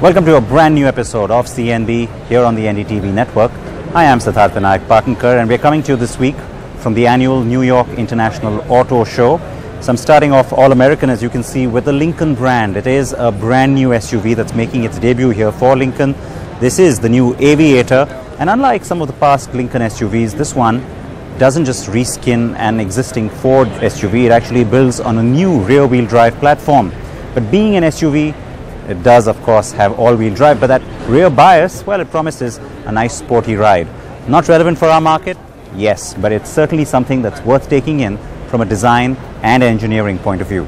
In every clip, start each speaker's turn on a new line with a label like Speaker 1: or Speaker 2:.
Speaker 1: Welcome to a brand new episode of CNB here on the NDTV network. I am Siddharth Pattankar and we're coming to you this week from the annual New York International Auto Show. So I'm starting off all American, as you can see, with the Lincoln brand. It is a brand new SUV that's making its debut here for Lincoln. This is the new Aviator, and unlike some of the past Lincoln SUVs, this one doesn't just reskin an existing Ford SUV, it actually builds on a new rear-wheel drive platform. But being an SUV, it does, of course, have all-wheel drive, but that rear bias, well, it promises a nice sporty ride. Not relevant for our market? Yes, but it's certainly something that's worth taking in from a design and engineering point of view.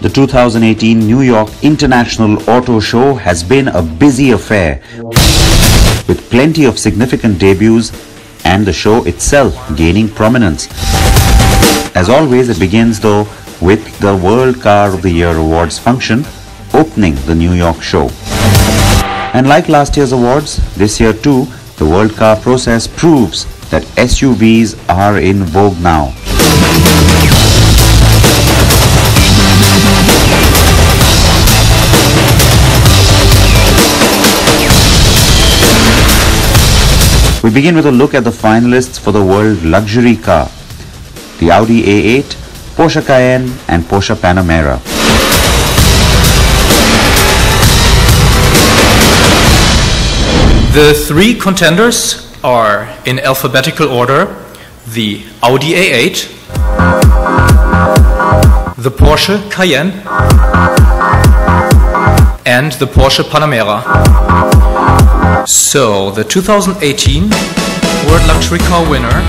Speaker 1: The 2018 New York International Auto Show has been a busy affair, with plenty of significant debuts and the show itself gaining prominence. As always, it begins though with the World Car of the Year Awards function opening the New York show. And like last year's awards, this year too, the World Car process proves that SUVs are in vogue now. We begin with a look at the finalists for the World Luxury Car, the Audi A8, Porsche Cayenne and Porsche Panamera.
Speaker 2: The three contenders are, in alphabetical order, the Audi A8, the Porsche Cayenne and the Porsche Panamera. So, the 2018 World Luxury Car winner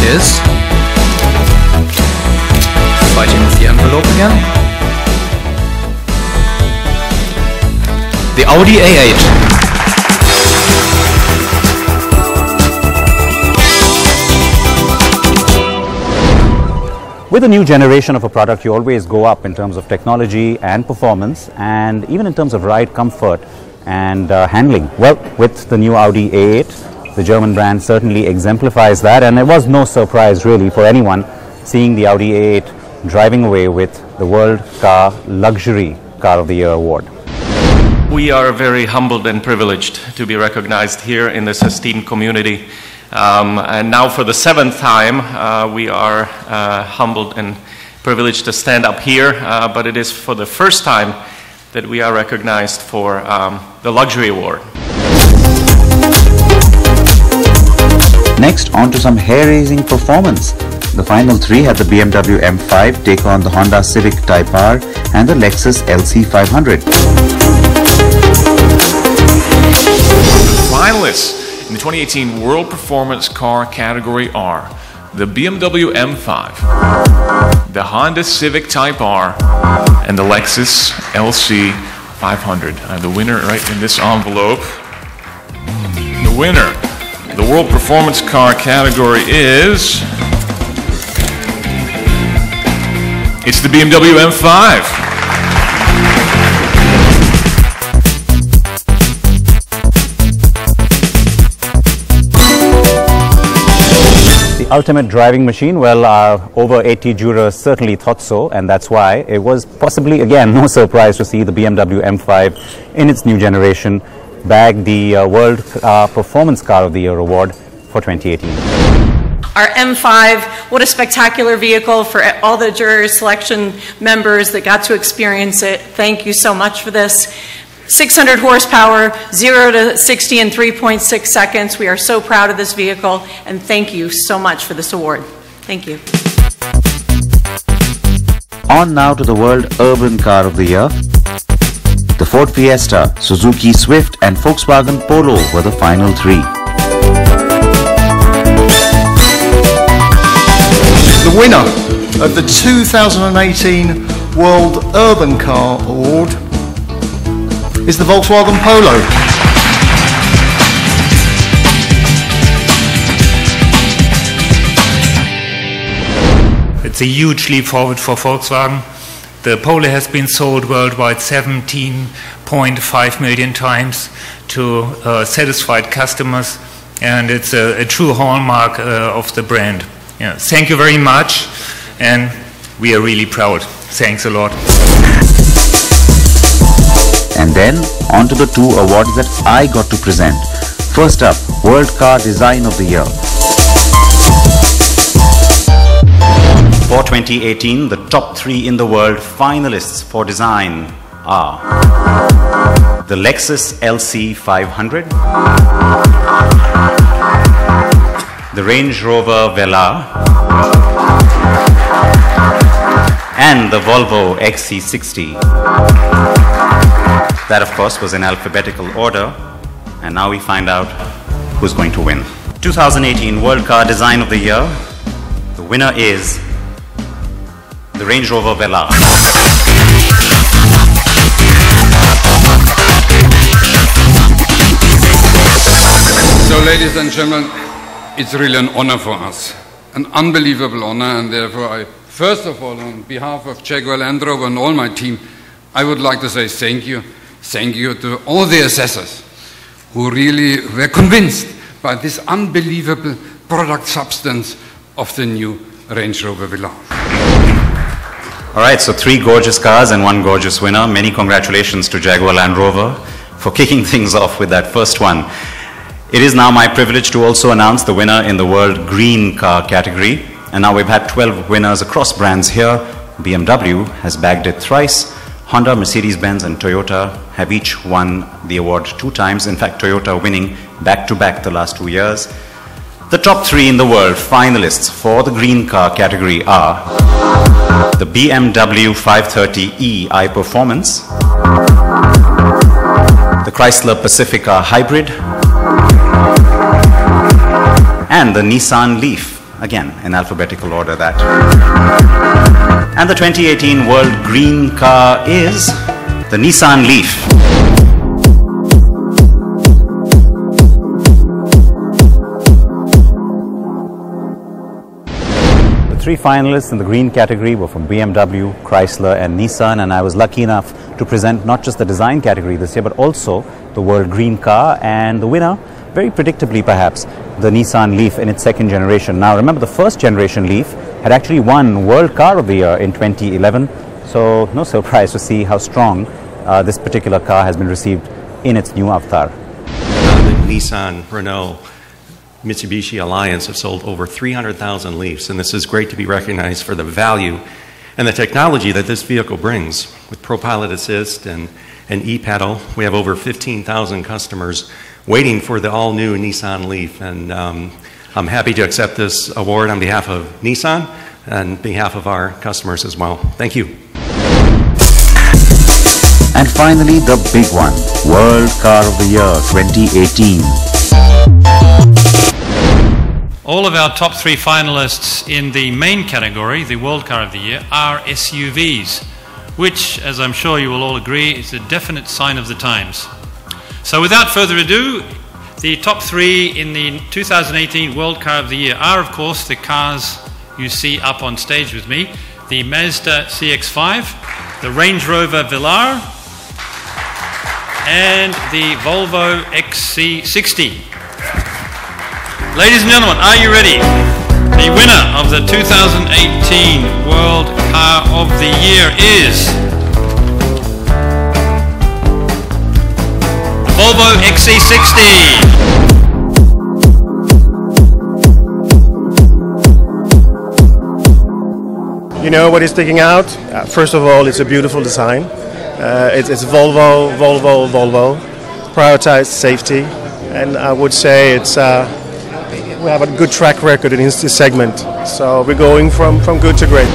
Speaker 2: is, fighting with the envelope again, the Audi A8.
Speaker 1: With a new generation of a product, you always go up in terms of technology and performance, and even in terms of ride comfort and handling. Well, with the new Audi A8, the German brand certainly exemplifies that, and it was no surprise really for anyone seeing the Audi A8 driving away with the World Car Luxury Car of the Year award.
Speaker 3: We are very humbled and privileged to be recognized here in this esteemed community. And now for the seventh time, we are humbled and privileged to stand up here, but it is for the first time that we are recognized for the Luxury Award.
Speaker 1: Next, on to some hair-raising performance. The final three had the Bmw M5 take on the Honda Civic Type R and the Lexus LC500.
Speaker 4: Finalists in the 2018 World Performance Car category are the BMW M5, the Honda Civic Type R, and the Lexus LC500. I have the winner right in this envelope. The winner of the World Performance Car category is... it's the BMW M5.
Speaker 1: The ultimate driving machine, well, our over 80 jurors certainly thought so, and that's why it was possibly, again, no surprise to see the BMW M5 in its new generation bag the World Performance Car of the Year award for 2018.
Speaker 5: Our M5, what a spectacular vehicle for all the jury selection members that got to experience it. Thank you so much for this. 600 horsepower, 0 to 60 in 3.6 seconds. We are so proud of this vehicle, and thank you so much for this award. Thank you.
Speaker 1: On now to the World Urban Car of the Year. The Ford Fiesta, Suzuki Swift and Volkswagen Polo were the final three.
Speaker 6: winner of the 2018 World Urban Car Award is the Volkswagen Polo.
Speaker 7: It's a huge leap forward for Volkswagen. The Polo has been sold worldwide 17.5 million times to satisfied customers, and it's a true hallmark of the brand. Yeah, thank you very much, and we are really proud. Thanks a lot.
Speaker 1: And then on to the two awards that I got to present. First up, World Car Design of the Year. For 2018, the top 3 in the world finalists for design are the Lexus LC500, the Range Rover Velar, and the Volvo Xc60. That, of course, was in alphabetical order, and now we find out who's going to win. 2018 World Car Design of the Year, the winner is the Range Rover Velar.
Speaker 8: So, ladies and gentlemen, it's really an honor for us, an unbelievable honor, and therefore I, first of all, on behalf of Jaguar Land Rover and all my team, I would like to say thank you to all the assessors who really were convinced by this unbelievable product substance of the new Range Rover Velar.
Speaker 1: All right, so 3 gorgeous cars and 1 gorgeous winner. Many congratulations to Jaguar Land Rover for kicking things off with that first one. It is now my privilege to also announce the winner in the World Green Car category. And now we've had 12 winners across brands here. BMW has bagged it thrice. Honda, Mercedes-Benz and Toyota have each won the award 2 times. In fact, Toyota winning back-to-back the last 2 years. The top 3 in the world finalists for the green car category are the Bmw 530e i-Performance, the Chrysler Pacifica Hybrid, and the Nissan Leaf, again in alphabetical order that. And the 2018 World Green Car is the Nissan Leaf. The 3 finalists in the green category were from BMW, Chrysler and Nissan, and I was lucky enough to present not just the design category this year but also the World Green Car, and the winner, very predictably perhaps, the Nissan Leaf in its 2nd generation. Now remember, the 1st generation Leaf had actually won World Car of the Year in 2011, so no surprise to see how strong this particular car has been received in its new avatar.
Speaker 9: The Nissan, Renault, Mitsubishi Alliance have sold over 300,000 Leafs, and this is great to be recognized for the value and the technology that this vehicle brings. With ProPilot Assist and e-pedal, we have over 15,000 customers waiting for the all-new Nissan Leaf, and I'm happy to accept this award on behalf of Nissan and behalf of our customers as well. Thank you.
Speaker 1: And finally, the big one, World Car of the Year 2018.
Speaker 10: All of our top 3 finalists in the main category, the World Car of the Year, are SUVs, which, as I'm sure you will all agree, is a definite sign of the times. So without further ado, the top 3 in the 2018 World Car of the Year are, of course, the cars you see up on stage with me: the Mazda CX-5, the Range Rover Velar, and the Volvo Xc60. Ladies and gentlemen, are you ready? The winner of the 2018 World Car of the Year is the Volvo Xc60.
Speaker 11: You know what is sticking out? First of all, it's a beautiful design. It's Volvo. Prioritized safety, and I would say it's we have a good track record in this segment. So we're going from good to great.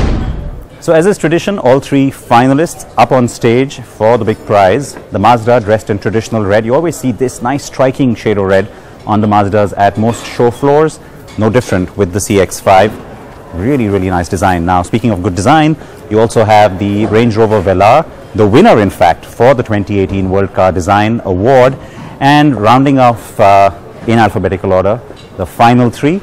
Speaker 1: So as is tradition, all 3 finalists up on stage for the big prize. The Mazda dressed in traditional red. You always see this nice striking shade of red on the Mazdas at most show floors. No different with the CX-5. Really, really nice design. Now, speaking of good design, you also have the Range Rover Velar, the winner, in fact, for the 2018 World Car Design Award. And rounding off in alphabetical order, the final three,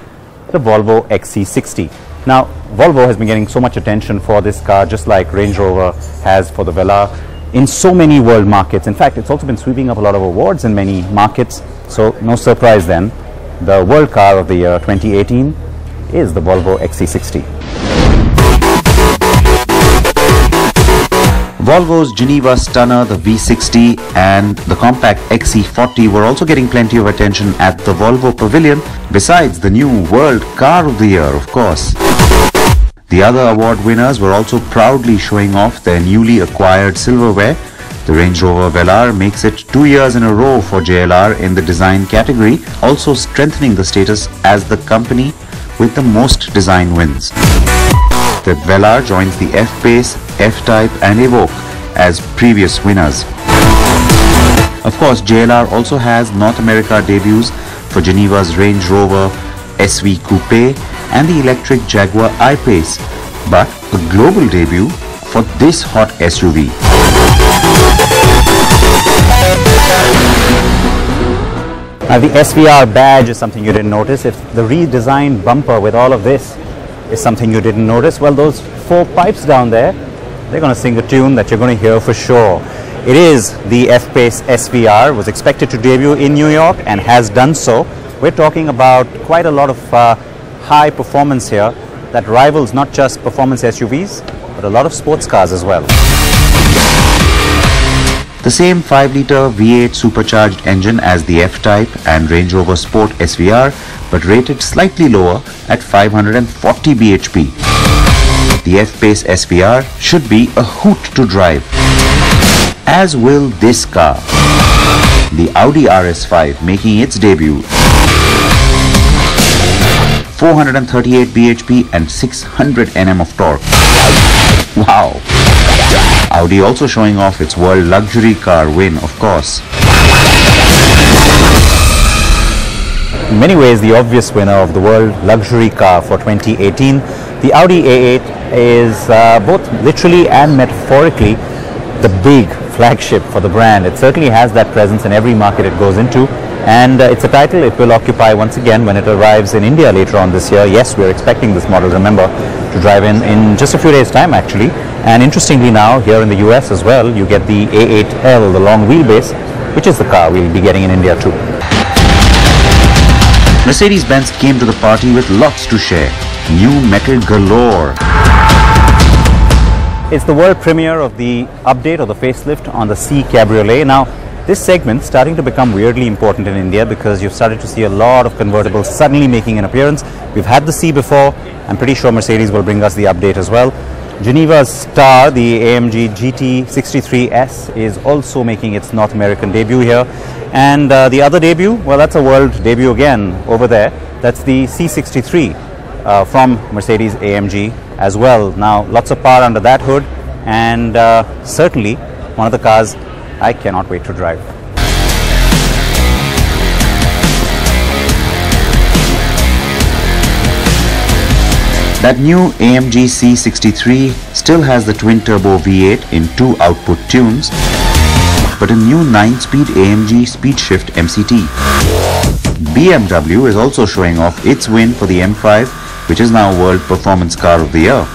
Speaker 1: the Volvo XC60. Now, Volvo has been getting so much attention for this car, just like Range Rover has for the Velar, in so many world markets. In fact, it's also been sweeping up a lot of awards in many markets. So, no surprise then, the World Car of the Year 2018 is the Volvo XC60. Volvo's Geneva Stunner, the V60 and the compact XC40 were also getting plenty of attention at the Volvo Pavilion, besides the new World Car of the Year, of course. The other award winners were also proudly showing off their newly acquired silverware. The Range Rover Velar makes it 2 years in a row for JLR in the design category, also strengthening the status as the company with the most design wins. The Velar joins the F-Pace, F-Type and Evoque as previous winners. Of course, JLR also has North America debuts for Geneva's Range Rover SV Coupe and the electric Jaguar I-Pace, but a global debut for this hot SUV. Now, the SVR badge is something you didn't notice. If the redesigned bumper with all of this is something you didn't notice, well, those 4 pipes down there, they're going to sing a tune that you're going to hear for sure. It is the F-Pace SVR, was expected to debut in New York and has done so. We're talking about quite a lot of high performance here that rivals not just performance SUVs, but a lot of sports cars as well. The same 5-litre V8 supercharged engine as the F-Type and Range Rover Sport SVR, but rated slightly lower at 540 bhp. The F-Pace SVR should be a hoot to drive, as will this car, the Audi RS5, making its debut. 438 bhp and 600 Nm of torque. Wow! Audi also showing off its world luxury car win, of course. In many ways, the obvious winner of the world luxury car for 2018, the Audi A8 is both literally and metaphorically the big flagship for the brand. It certainly has that presence in every market it goes into, and it's a title it will occupy once again when it arrives in India later on this year. Yes, we're expecting this model, remember, to drive in just a few days' time actually. And interestingly now, here in the US as well, you get the A8L, the long wheelbase, which is the car we'll be getting in India too. Mercedes-Benz came to the party with lots to share. New metal galore. It's the world premiere of the update or the facelift on the C Cabriolet. Now, this segment's starting to become weirdly important in India because you've started to see a lot of convertibles suddenly making an appearance. We've had the C before. I'm pretty sure Mercedes will bring us the update as well. Geneva's star, the Amg Gt 63S, is also making its North American debut here. And the other debut, well, that's a world debut again over there. That's the C63 from Mercedes AMG as well. Now, lots of power under that hood, and certainly one of the cars I cannot wait to drive. That new AMG C63 still has the twin-turbo V8 in 2 output tunes, but a new 9-speed AMG Speedshift MCT. BMW is also showing off its win for the M5, which is now World Performance Car of the Year.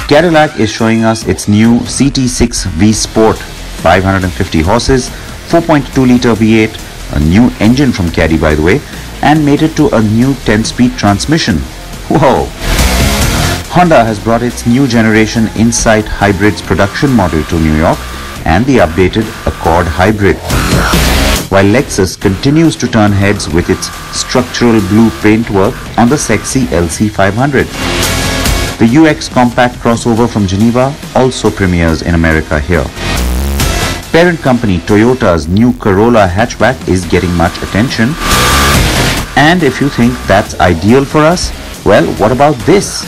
Speaker 1: Cadillac is showing us its new CT6 V Sport, 550 horses, 4.2-litre V8, a new engine from Caddy by the way, and made it to a new 10-speed transmission. Whoa! Honda has brought its new generation Insight Hybrids production model to New York and the updated Accord Hybrid, while Lexus continues to turn heads with its structural blue paintwork on the sexy LC500. The UX compact crossover from Geneva also premieres in America here. Parent company Toyota's new Corolla hatchback is getting much attention. And if you think that's ideal for us, well, what about this?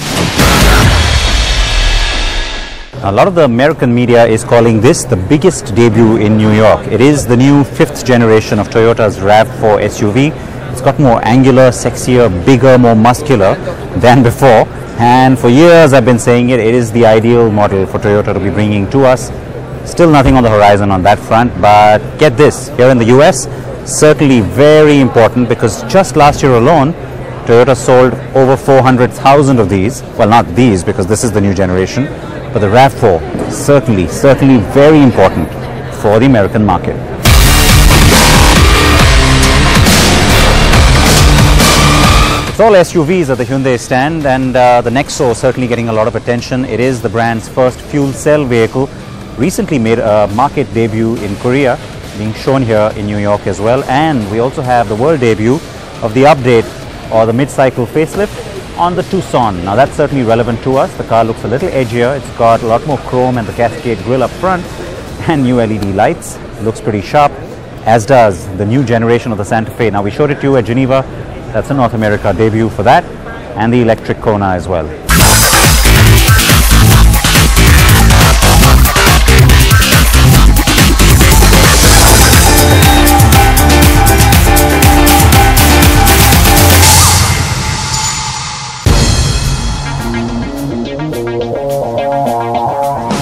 Speaker 1: A lot of the American media is calling this the biggest debut in New York. It is the new 5th generation of Toyota's RAV4 SUV. It's got more angular, sexier, bigger, more muscular than before. And for years I've been saying it is the ideal model for Toyota to be bringing to us. Still nothing on the horizon on that front, but get this, here in the US, certainly very important, because just last year alone, Toyota sold over 400,000 of these. Well, not these, because this is the new generation, but the RAV4, certainly very important for the American market. It's all SUVs at the Hyundai stand, and the Nexo certainly getting a lot of attention. It is the brand's first fuel cell vehicle, recently made a market debut in Korea, being shown here in New York as well. And we also have the world debut of the update or the mid-cycle facelift on the Tucson. Now that's certainly relevant to us. The car looks a little edgier. It's got a lot more chrome and the Cascade grille up front and new LED lights. It looks pretty sharp, as does the new generation of the Santa Fe. Now we showed it to you at Geneva. That's a North America debut for that, and the electric Kona as well.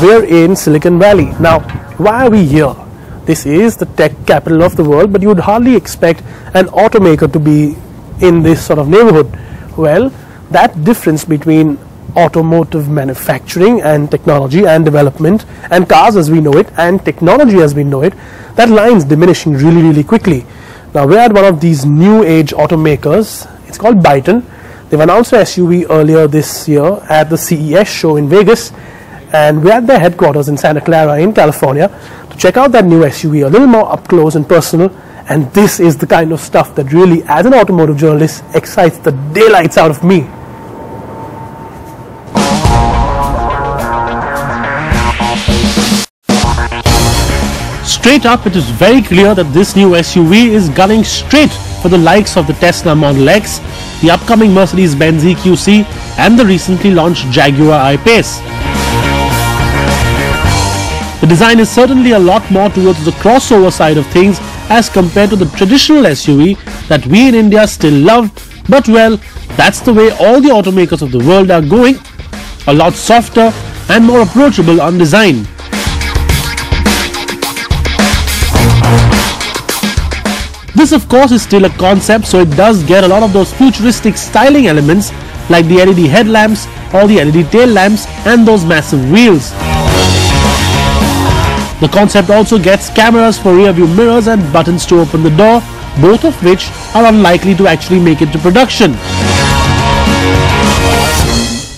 Speaker 12: We're in Silicon Valley. Now, why are we here? This is the tech capital of the world, but you would hardly expect an automaker to be in this sort of neighborhood. Well, that difference between automotive manufacturing and technology and development and cars as we know it and technology as we know it, that line's diminishing really quickly. Now, we're at one of these new age automakers. It's called Byton. They've announced an SUV earlier this year at the CES show in Vegas, and we're at their headquarters in Santa Clara in California to check out that new SUV a little more up close and personal. And this is the kind of stuff that really, as an automotive journalist, excites the daylights out of me. Straight up, it is very clear that this new SUV is gunning straight for the likes of the Tesla Model X, the upcoming Mercedes-Benz EQC, and the recently launched Jaguar I-Pace. The design is certainly a lot more towards the crossover side of things as compared to the traditional SUV that we in India still love, but well, that's the way all the automakers of the world are going, a lot softer and more approachable on design. This of course is still a concept, so it does get a lot of those futuristic styling elements like the LED headlamps or the LED tail lamps and those massive wheels. The concept also gets cameras for rear view mirrors and buttons to open the door, both of which are unlikely to actually make it to production.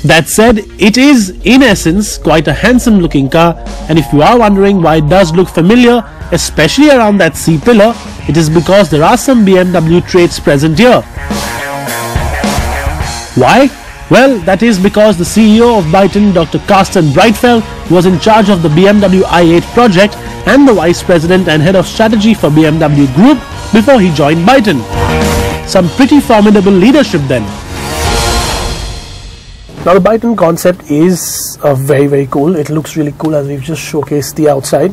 Speaker 12: That said, it is in essence quite a handsome looking car, and if you are wondering why it does look familiar, especially around that C-pillar, it is because there are some BMW traits present here. Why? Well, that is because the CEO of Byton, Dr. Carsten Breitfeld, was in charge of the BMW i8 project and the Vice President and Head of Strategy for BMW Group before he joined Byton. Some pretty formidable leadership then. Now the Byton concept is very cool. It looks really cool as we've just showcased the outside.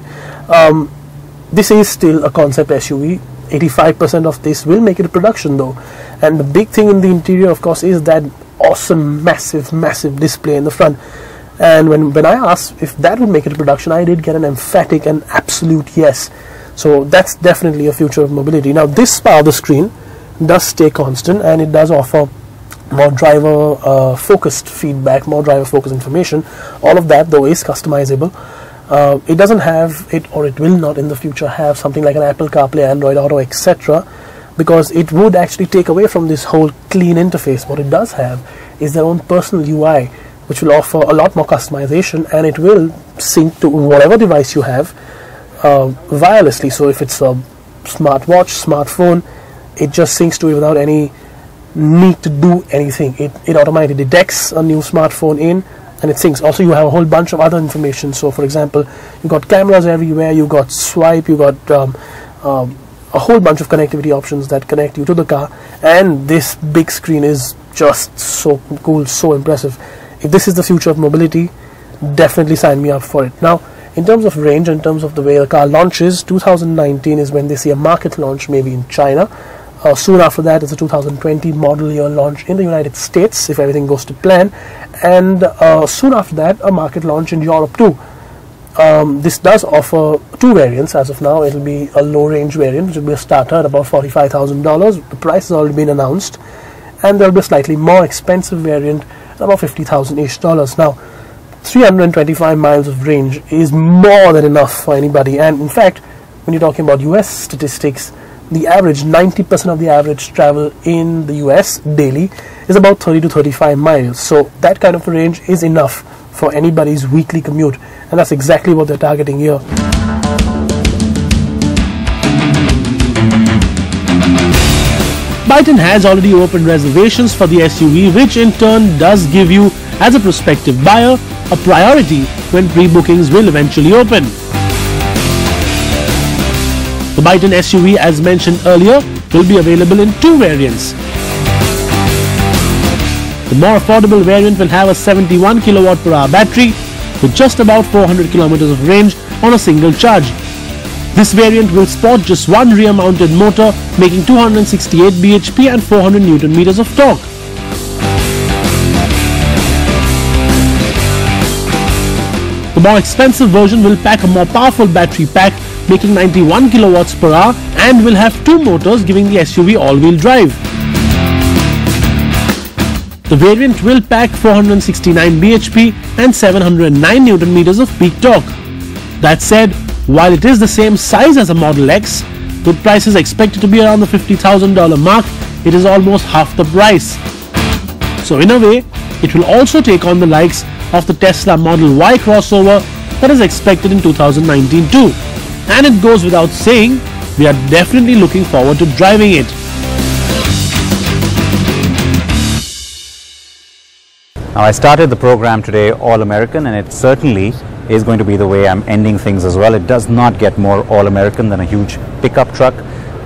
Speaker 12: This is still a concept SUV. 85% of this will make it to production though. And the big thing in the interior of course is that awesome massive display in the front. And when I asked if that would make it to production, I did get an emphatic and absolute yes. So that's definitely a future of mobility. Now this part of the screen does stay constant, and it does offer more driver focused feedback, more driver focused information. All of that though is customizable. It doesn't have it, or it will not in the future have something like an Apple CarPlay, Android Auto, etc., because it would actually take away from this whole clean interface. What it does have is their own personal UI, which will offer a lot more customization, and it will sync to whatever device you have wirelessly. So if it's a smartwatch, smartphone, it just syncs to it without any need to do anything. It automatically detects a new smartphone in, and it syncs. Also, you have a whole bunch of other information. So for example, you got cameras everywhere, you got swipe, you got a whole bunch of connectivity options that connect you to the car, and this big screen is just so cool, so impressive. If this is the future of mobility, definitely sign me up for it. Now, in terms of range, in terms of the way the car launches, 2019 is when they see a market launch, maybe in China. Soon after that is a 2020 model year launch in the United States, if everything goes to plan, and soon after that a market launch in Europe too. This does offer two variants as of now. It will be a low range variant, which will be a starter at about $45,000. The price has already been announced, and there will be a slightly more expensive variant at about $50,000-ish. Now, 325 miles of range is more than enough for anybody, and in fact, when you're talking about US statistics, the average 90% of the average travel in the US daily is about 30 to 35 miles. So that kind of a range is enough for anybody's weekly commute, and that's exactly what they're targeting here. Byton has already opened reservations for the SUV, which in turn does give you, as a prospective buyer, a priority when pre-bookings will eventually open. The Byton SUV, as mentioned earlier, will be available in two variants. The more affordable variant will have a 71 kWh battery with just about 400 kilometers of range on a single charge. This variant will sport just one rear-mounted motor, making 268 bhp and 400 Newton meters of torque. The more expensive version will pack a more powerful battery pack, making 91 kilowatts per hour, and will have two motors, giving the SUV all-wheel drive. The variant will pack 469 bhp and 709 Newton meters of peak torque. That said, while it is the same size as a Model X, with prices expected to be around the $50,000 mark, it is almost half the price. So in a way, it will also take on the likes of the Tesla Model Y crossover that is expected in 2019 too. And it goes without saying, we are definitely looking forward to driving it.
Speaker 1: Now, I started the program today All-American, and it certainly is going to be the way I'm ending things as well. It does not get more All-American than a huge pickup truck.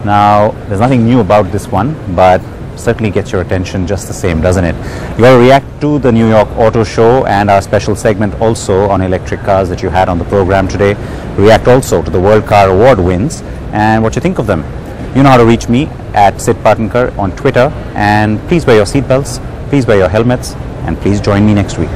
Speaker 1: Now, there's nothing new about this one, but certainly gets your attention just the same, doesn't it? You got to react to the New York Auto Show and our special segment also on electric cars that you had on the program today. React also to the World Car Award wins and what you think of them. You know how to reach me at Sid Partankar on Twitter, and please wear your seatbelts, please wear your helmets, and please join me next week.